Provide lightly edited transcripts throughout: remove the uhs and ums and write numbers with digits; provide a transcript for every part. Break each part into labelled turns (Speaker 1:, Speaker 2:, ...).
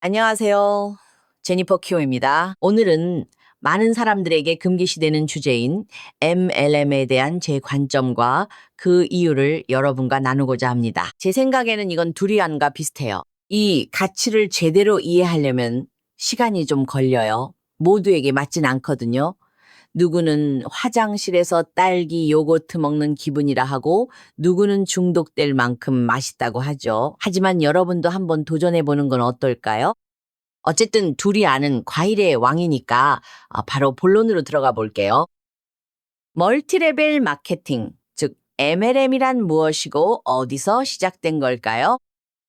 Speaker 1: 안녕하세요. 제니퍼 키오입니다. 오늘은 많은 사람들에게 금기시되는 주제인 MLM에 대한 제 관점과 그 이유를 여러분과 나누고자 합니다. 제 생각에는 이건 두리안과 비슷해요. 이 가치를 제대로 이해하려면 시간이 좀 걸려요. 모두에게 맞진 않거든요. 누구는 화장실에서 딸기 요거트 먹는 기분이라 하고 누구는 중독될 만큼 맛있다고 하죠. 하지만 여러분도 한번 도전해 보는 건 어떨까요? 어쨌든 둘이 아는 과일의 왕이니까 바로 본론으로 들어가 볼게요. 멀티레벨 마케팅, 즉 MLM이란 무엇이고 어디서 시작된 걸까요?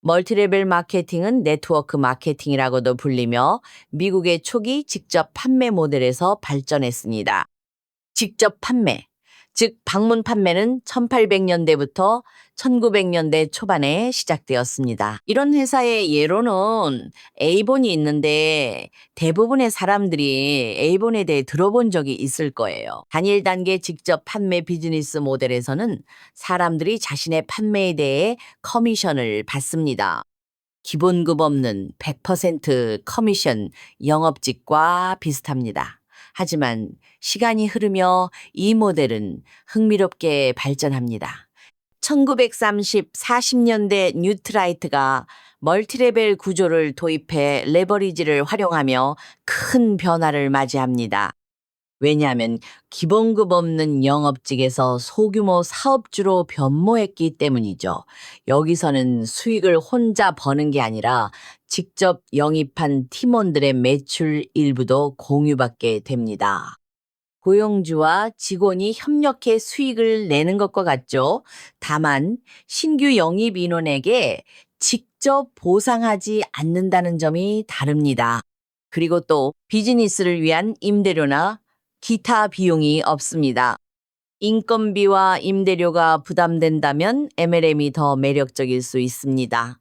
Speaker 1: 멀티레벨 마케팅은 네트워크 마케팅이라고도 불리며 미국의 초기 직접 판매 모델에서 발전했습니다. 직접 판매, 즉 방문 판매는 1800년대부터 1900년대 초반에 시작되었습니다. 이런 회사의 예로는 A본이 있는데 대부분의 사람들이 A본에 대해 들어본 적이 있을 거예요. 단일 단계 직접 판매 비즈니스 모델에서는 사람들이 자신의 판매에 대해 커미션을 받습니다. 기본급 없는 100% 커미션 영업직과 비슷합니다. 하지만 시간이 흐르며 이 모델은 흥미롭게 발전합니다. 1940년대 뉴트라이트가 멀티레벨 구조를 도입해 레버리지를 활용하며 큰 변화를 맞이합니다. 왜냐하면 기본급 없는 영업직에서 소규모 사업주로 변모했기 때문이죠. 여기서는 수익을 혼자 버는 게 아니라 직접 영입한 팀원들의 매출 일부도 공유받게 됩니다. 고용주와 직원이 협력해 수익을 내는 것과 같죠. 다만 신규 영입 인원에게 직접 보상하지 않는다는 점이 다릅니다. 그리고 또 비즈니스를 위한 임대료나 기타 비용이 없습니다. 인건비와 임대료가 부담된다면 MLM이 더 매력적일 수 있습니다.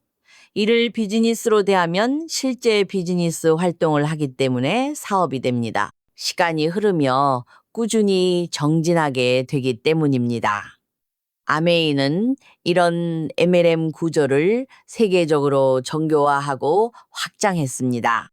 Speaker 1: 이를 비즈니스로 대하면 실제 비즈니스 활동을 하기 때문에 사업이 됩니다. 시간이 흐르며 꾸준히 정진하게 되기 때문입니다. 아메이는 이런 MLM 구조를 세계적으로 정교화하고 확장했습니다.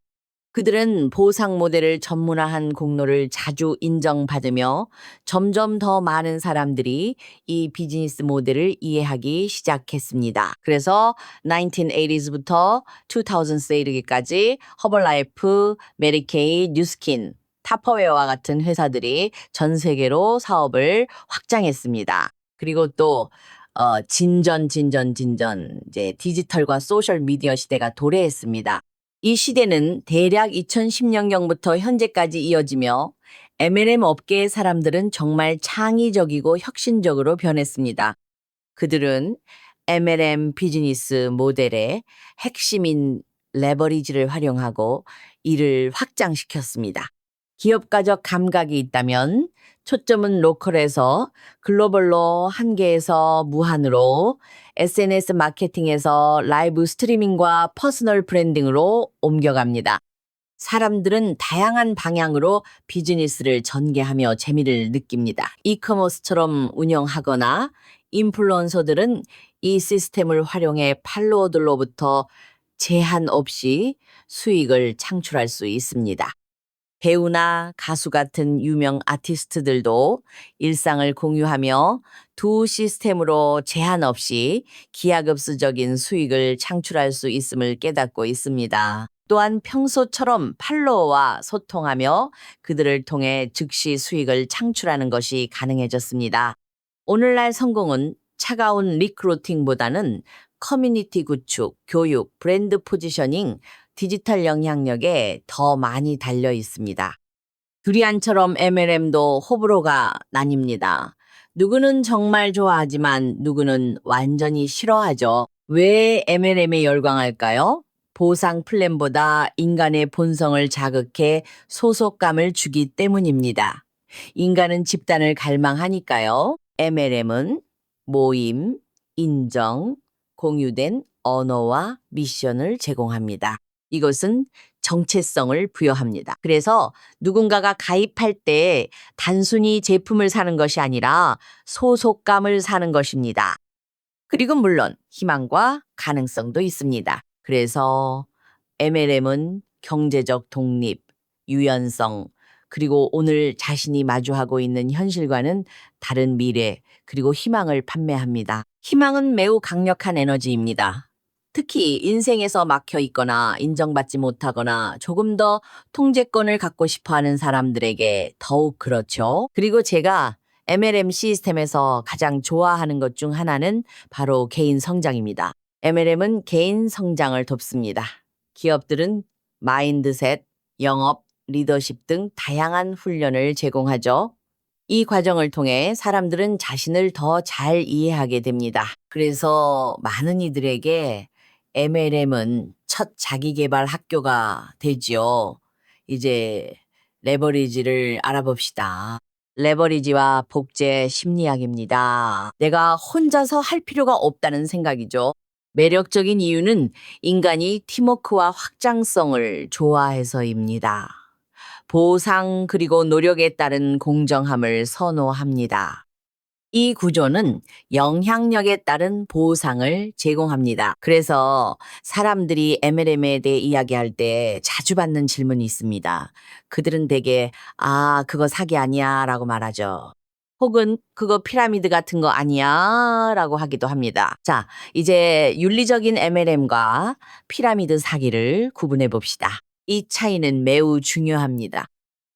Speaker 1: 그들은 보상 모델을 전문화한 공로를 자주 인정받으며 점점 더 많은 사람들이 이 비즈니스 모델을 이해하기 시작했습니다. 그래서 1980s부터 2000s 이르기까지 허벌라이프, 메리케이, 뉴스킨, 타퍼웨어와 같은 회사들이 전 세계로 사업을 확장했습니다. 그리고 또 진전 이제 디지털과 소셜 미디어 시대가 도래했습니다. 이 시대는 대략 2010년경부터 현재까지 이어지며 MLM 업계의 사람들은 정말 창의적이고 혁신적으로 변했습니다. 그들은 MLM 비즈니스 모델의 핵심인 레버리지를 활용하고 이를 확장시켰습니다. 기업가적 감각이 있다면 초점은 로컬에서 글로벌로 한계에서 무한으로 SNS 마케팅에서 라이브 스트리밍과 퍼스널 브랜딩으로 옮겨갑니다. 사람들은 다양한 방향으로 비즈니스를 전개하며 재미를 느낍니다. 이커머스처럼 운영하거나 인플루언서들은 이 시스템을 활용해 팔로워들로부터 제한 없이 수익을 창출할 수 있습니다. 배우나 가수 같은 유명 아티스트들도 일상을 공유하며 두 시스템으로 제한 없이 기하급수적인 수익을 창출할 수 있음을 깨닫고 있습니다. 또한 평소처럼 팔로워와 소통하며 그들을 통해 즉시 수익을 창출하는 것이 가능해졌습니다. 오늘날 성공은 차가운 리크루팅보다는 커뮤니티 구축, 교육, 브랜드 포지셔닝, 디지털 영향력에 더 많이 달려 있습니다. 두리안처럼 MLM도 호불호가 나뉩니다. 누구는 정말 좋아하지만 누구는 완전히 싫어하죠. 왜 MLM에 열광할까요? 보상 플랜보다 인간의 본성을 자극해 소속감을 주기 때문입니다. 인간은 집단을 갈망하니까요. MLM은 모임, 인정, 공유된 언어와 미션을 제공합니다. 이것은 정체성을 부여합니다. 그래서 누군가가 가입할 때 단순히 제품을 사는 것이 아니라 소속감을 사는 것입니다. 그리고 물론 희망과 가능성도 있습니다. 그래서 MLM은 경제적 독립, 유연성, 그리고 오늘 자신이 마주하고 있는 현실과는 다른 미래, 그리고 희망을 판매합니다. 희망은 매우 강력한 에너지입니다. 특히 인생에서 막혀 있거나 인정받지 못하거나 조금 더 통제권을 갖고 싶어 하는 사람들에게 더욱 그렇죠. 그리고 제가 MLM 시스템에서 가장 좋아하는 것 중 하나는 바로 개인 성장입니다. MLM은 개인 성장을 돕습니다. 기업들은 마인드셋, 영업, 리더십 등 다양한 훈련을 제공하죠. 이 과정을 통해 사람들은 자신을 더 잘 이해하게 됩니다. 그래서 많은 이들에게 MLM은 첫 자기계발 학교가 되지요. 이제 레버리지를 알아봅시다. 레버리지와 복제 심리학입니다. 내가 혼자서 할 필요가 없다는 생각이죠. 매력적인 이유는 인간이 팀워크와 확장성을 좋아해서입니다. 보상 그리고 노력에 따른 공정함을 선호합니다. 이 구조는 영향력에 따른 보상을 제공합니다. 그래서 사람들이 MLM에 대해 이야기할 때 자주 받는 질문이 있습니다. 그들은 대개 그거 사기 아니야 라고 말하죠. 혹은 그거 피라미드 같은 거 아니야 라고 하기도 합니다. 자, 이제 윤리적인 MLM과 피라미드 사기를 구분해 봅시다. 이 차이는 매우 중요합니다.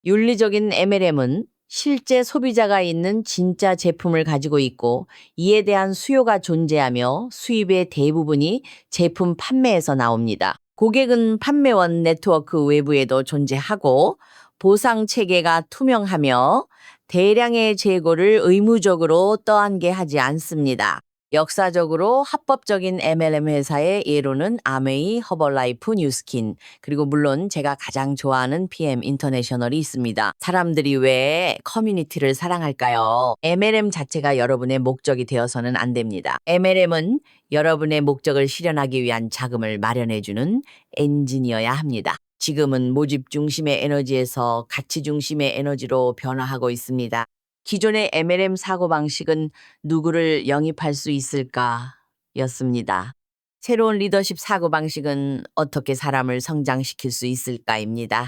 Speaker 1: 윤리적인 MLM은 실제 소비자가 있는 진짜 제품을 가지고 있고 이에 대한 수요가 존재하며 수입의 대부분이 제품 판매에서 나옵니다. 고객은 판매원 네트워크 외부에도 존재하고 보상 체계가 투명하며 대량의 재고를 의무적으로 떠안게 않습니다. 역사적으로 합법적인 MLM 회사의 예로는 아메이, 허벌라이프, 뉴스킨, 그리고 물론 제가 가장 좋아하는 PM 인터내셔널이 있습니다. 사람들이 왜 커뮤니티를 사랑할까요? MLM 자체가 여러분의 목적이 되어서는 안 됩니다. MLM은 여러분의 목적을 실현하기 위한 자금을 마련해주는 엔지니어야 합니다. 지금은 모집 중심의 에너지에서 가치 중심의 에너지로 변화하고 있습니다. 기존의 MLM 사고방식은 누구를 영입할 수 있을까? 였습니다. 새로운 리더십 사고방식은 어떻게 사람을 성장시킬 수 있을까입니다.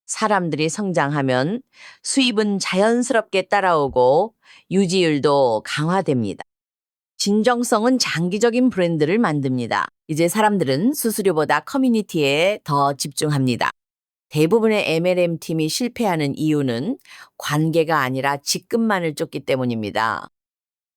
Speaker 1: 사람들이 성장하면 수입은 자연스럽게 따라오고 유지율도 강화됩니다. 진정성은 장기적인 브랜드를 만듭니다. 이제 사람들은 수수료보다 커뮤니티에 더 집중합니다. 대부분의 MLM 팀이 실패하는 이유는 관계가 아니라 직급만을 쫓기 때문입니다.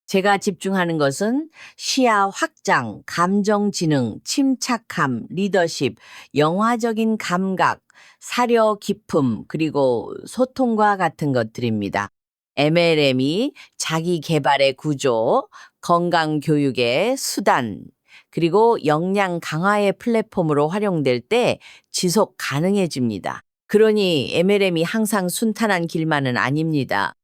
Speaker 1: 제가 집중하는 것은 시야 확장, 감정 지능, 침착함, 리더십, 영화적인 감각, 사려 깊음, 그리고 소통과 같은 것들입니다. MLM이 자기 개발의 구조, 건강 교육의 수단, 그리고 역량 강화의 플랫폼으로 활용될 때 지속 가능해집니다. 그러니 MLM이 항상 순탄한 길만은 아닙니다.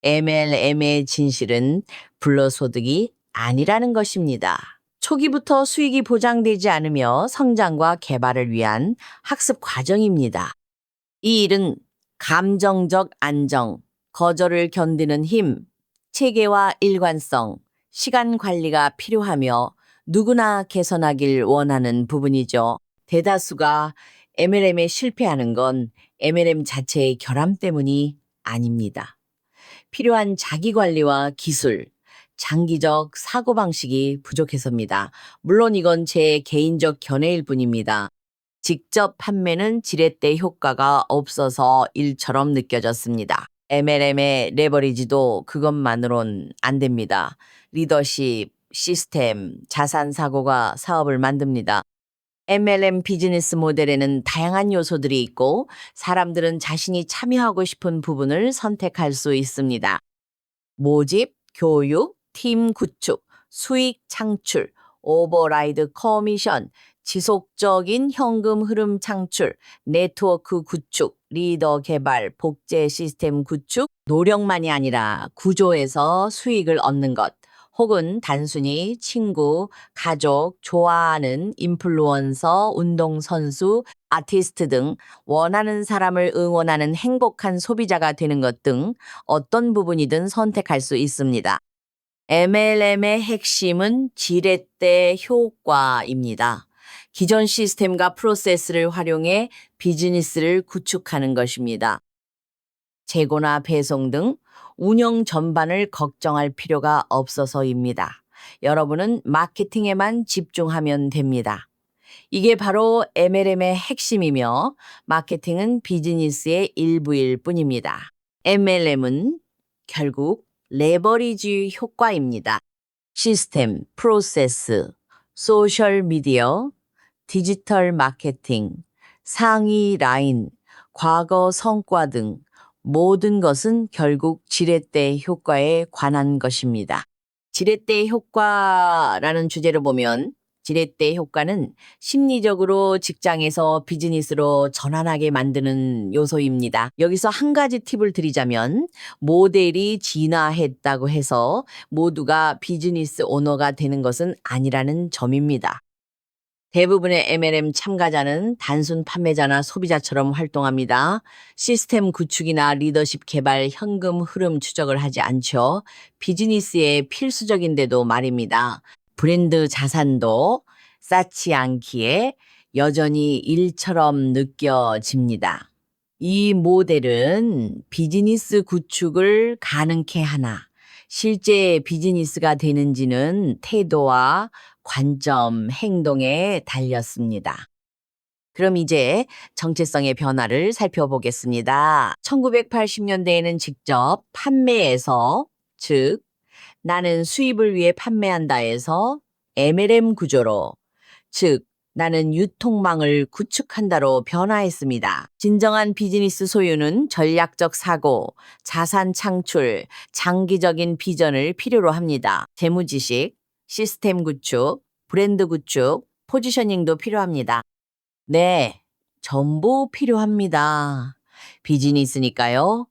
Speaker 1: MLM의 진실은 불로소득이 아니라는 것입니다. 초기부터 수익이 보장되지 않으며 성장과 개발을 위한 학습 과정입니다. 이 일은 감정적 안정, 거절을 견디는 힘, 체계와 일관성, 시간 관리가 필요하며 누구나 개선하길 원하는 부분이죠. 대다수가 MLM에 실패하는 건 MLM 자체의 결함 때문이 아닙니다. 필요한 자기관리와 기술, 장기적 사고방식이 부족해서입니다. 물론 이건 제 개인적 견해일 뿐입니다. 직접 판매는 지렛대 효과가 없어서 일처럼 느껴졌습니다. MLM의 레버리지도 그것만으론 안 됩니다. 리더십, 시스템, 자산 사고가 사업을 만듭니다. MLM 비즈니스 모델에는 다양한 요소들이 있고 사람들은 자신이 참여하고 싶은 부분을 선택할 수 있습니다. 모집, 교육, 팀 구축, 수익 창출, 오버라이드 커미션, 지속적인 현금 흐름 창출, 네트워크 구축, 리더 개발, 복제 시스템 구축, 노력만이 아니라 구조에서 수익을 얻는 것, 혹은 단순히 친구, 가족, 좋아하는 인플루언서, 운동선수, 아티스트 등 원하는 사람을 응원하는 행복한 소비자가 되는 것 등 어떤 부분이든 선택할 수 있습니다. MLM의 핵심은 지렛대 효과입니다. 기존 시스템과 프로세스를 활용해 비즈니스를 구축하는 것입니다. 재고나 배송 등 운영 전반을 걱정할 필요가 없어서입니다. 여러분은 마케팅에만 집중하면 됩니다. 이게 바로 MLM의 핵심이며 마케팅은 비즈니스의 일부일 뿐입니다. MLM은 결국 레버리지 효과입니다. 시스템, 프로세스, 소셜 미디어, 디지털 마케팅, 상위 라인, 과거 성과 등 모든 것은 결국 지렛대 효과에 관한 것입니다. 지렛대 효과라는 주제로 보면 지렛대 효과는 심리적으로 직장에서 비즈니스로 전환하게 만드는 요소입니다. 여기서 한 가지 팁을 드리자면 모델이 진화했다고 해서 모두가 비즈니스 오너가 되는 것은 아니라는 점입니다. 대부분의 MLM 참가자는 단순 판매자나 소비자처럼 활동합니다. 시스템 구축이나 리더십 개발, 현금 흐름 추적을 하지 않죠. 비즈니스에 필수적인데도 말입니다. 브랜드 자산도 쌓지 않기에 여전히 일처럼 느껴집니다. 이 모델은 비즈니스 구축을 가능케 하나 실제 비즈니스가 되는지는 태도와 관점, 행동에 달렸습니다. 그럼 이제 정체성의 변화를 살펴보겠습니다. 1980년대에는 직접 판매에서, 즉 나는 수입을 위해 판매한다에서 MLM 구조로, 즉 나는 유통망을 구축한다로 변화했습니다. 진정한 비즈니스 소유는 전략적 사고, 자산 창출, 장기적인 비전을 필요로 합니다. 재무지식, 시스템 구축, 브랜드 구축, 포지셔닝도 필요합니다. 네, 전부 필요합니다. 비즈니스니까요.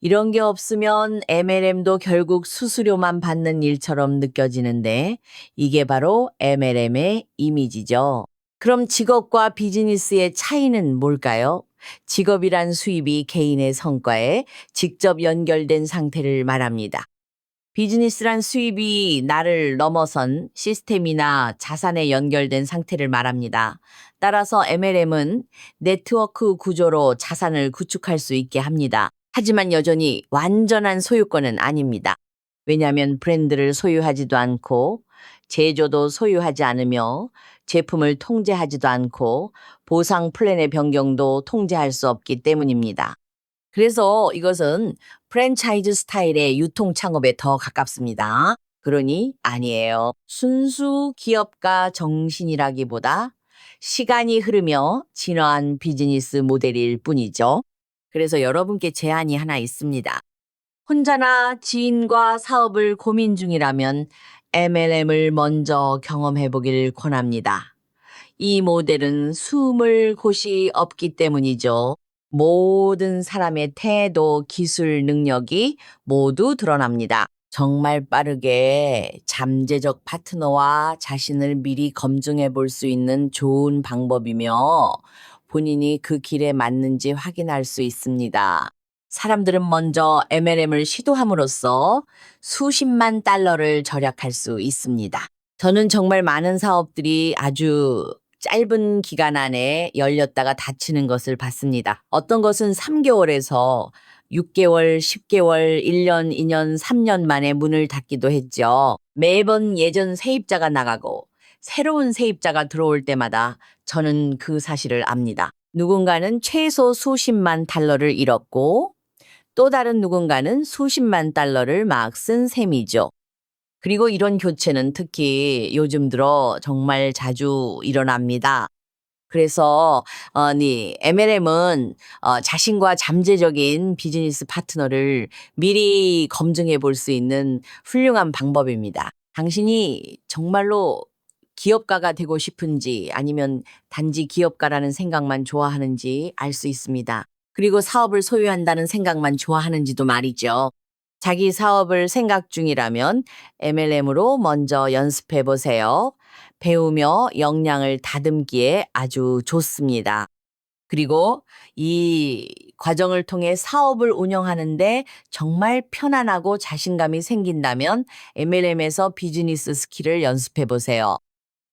Speaker 1: 이런 게 없으면 MLM도 결국 수수료만 받는 일처럼 느껴지는데 이게 바로 MLM의 이미지죠. 그럼 직업과 비즈니스의 차이는 뭘까요? 직업이란 수입이 개인의 성과에 직접 연결된 상태를 말합니다. 비즈니스란 수입이 나를 넘어선 시스템이나 자산에 연결된 상태를 말합니다. 따라서 MLM은 네트워크 구조로 자산을 구축할 수 있게 합니다. 하지만 여전히 완전한 소유권은 아닙니다. 왜냐하면 브랜드를 소유하지도 않고 제조도 소유하지 않으며 제품을 통제하지도 않고 보상 플랜의 변경도 통제할 수 없기 때문입니다. 그래서 이것은 프랜차이즈 스타일의 유통 창업에 더 가깝습니다. 그러니 아니에요. 순수 기업가 정신이라기보다 시간이 흐르며 진화한 비즈니스 모델일 뿐이죠. 그래서 여러분께 제안이 하나 있습니다. 혼자나 지인과 사업을 고민 중이라면 MLM을 먼저 경험해 보길 권합니다. 이 모델은 숨을 곳이 없기 때문이죠. 모든 사람의 태도, 기술, 능력이 모두 드러납니다. 정말 빠르게 잠재적 파트너와 자신을 미리 검증해 볼 수 있는 좋은 방법이며 본인이 그 길에 맞는지 확인할 수 있습니다. 사람들은 먼저 MLM을 시도함으로써 수십만 달러를 절약할 수 있습니다. 저는 정말 많은 사업들이 아주 짧은 기간 안에 열렸다가 닫히는 것을 봤습니다. 어떤 것은 3개월에서 6개월, 10개월, 1년, 2년, 3년 만에 문을 닫기도 했죠. 매번 예전 세입자가 나가고 새로운 세입자가 들어올 때마다 저는 그 사실을 압니다. 누군가는 최소 수십만 달러를 잃었고 또 다른 누군가는 수십만 달러를 막 쓴 셈이죠. 그리고 이런 교체는 특히 요즘 들어 정말 자주 일어납니다. 그래서 MLM은 자신과 잠재적인 비즈니스 파트너를 미리 검증해 볼 수 있는 훌륭한 방법입니다. 당신이 정말로 기업가가 되고 싶은지 아니면 단지 기업가라는 생각만 좋아하는지 알 수 있습니다. 그리고 사업을 소유한다는 생각만 좋아하는지도 말이죠. 자기 사업을 생각 중이라면 MLM으로 먼저 연습해 보세요. 배우며 역량을 다듬기에 아주 좋습니다. 그리고 이 과정을 통해 사업을 운영하는데 정말 편안하고 자신감이 생긴다면 MLM에서 비즈니스 스킬을 연습해 보세요.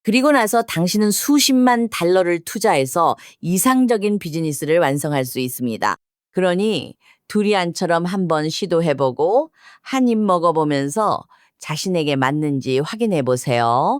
Speaker 1: 그리고 나서 당신은 수십만 달러를 투자해서 이상적인 비즈니스를 완성할 수 있습니다. 그러니 두리안처럼 한번 시도해보고 한 입 먹어보면서 자신에게 맞는지 확인해 보세요.